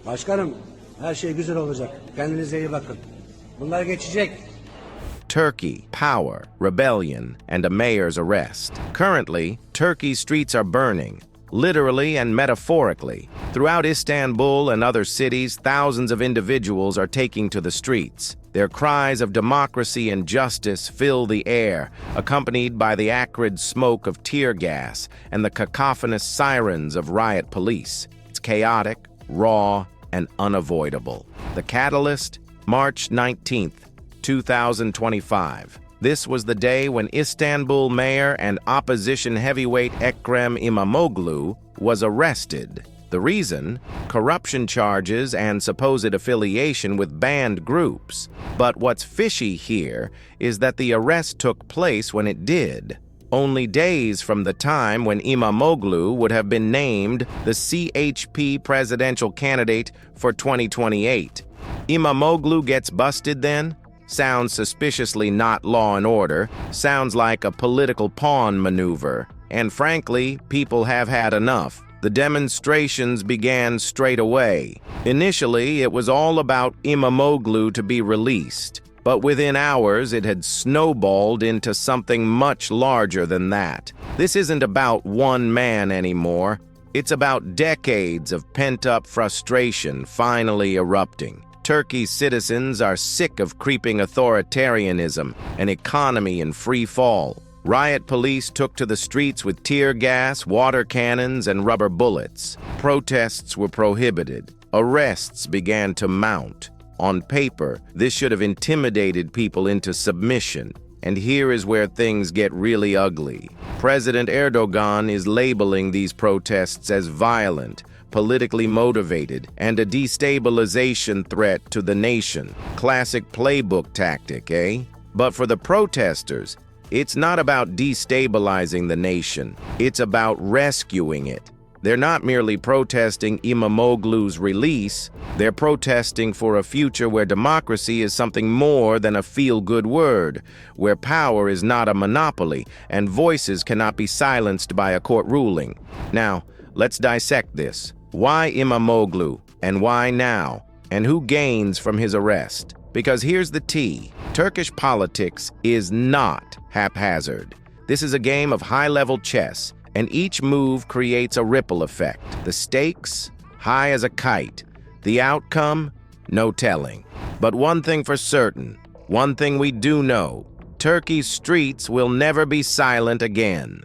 Başkanım, her şey güzel olacak. Kendinize iyi bakın. Bunlar geçecek. Turkey, power, rebellion, and a mayor's arrest. Currently, Turkey's streets are burning, literally and metaphorically. Throughout Istanbul and other cities, thousands of individuals are taking to the streets. Their cries of democracy and justice fill the air, accompanied by the acrid smoke of tear gas and the cacophonous sirens of riot police. It's chaotic, raw, and unavoidable. The catalyst? March 19th, 2025. This was the day when Istanbul mayor and opposition heavyweight Ekrem İmamoğlu was arrested. The reason? Corruption charges and supposed affiliation with banned groups. But what's fishy here is that the arrest took place when it did, only days from the time when İmamoğlu would have been named the CHP presidential candidate for 2028. İmamoğlu gets busted then? Sounds suspiciously not law and order, sounds like a political pawn maneuver. And frankly, people have had enough. The demonstrations began straight away. Initially, it was all about İmamoğlu to be released, but within hours it had snowballed into something much larger than that. This isn't about one man anymore. It's about decades of pent-up frustration finally erupting. Turkey's citizens are sick of creeping authoritarianism, an economy in free fall. Riot police took to the streets with tear gas, water cannons, and rubber bullets. Protests were prohibited. Arrests began to mount. On paper, this should have intimidated people into submission. And here is where things get really ugly. President Erdogan is labeling these protests as violent, politically motivated, and a destabilization threat to the nation. Classic playbook tactic, eh? But for the protesters, it's not about destabilizing the nation. It's about rescuing it. They're not merely protesting İmamoğlu's release. They're protesting for a future where democracy is something more than a feel-good word, where power is not a monopoly, and voices cannot be silenced by a court ruling. Now, let's dissect this. Why İmamoğlu? And why now? And who gains from his arrest? Because here's the tea. Turkish politics is not haphazard. This is a game of high-level chess, and each move creates a ripple effect. The stakes? High as a kite. The outcome? No telling. But one thing for certain, one thing we do know, Turkey's streets will never be silent again.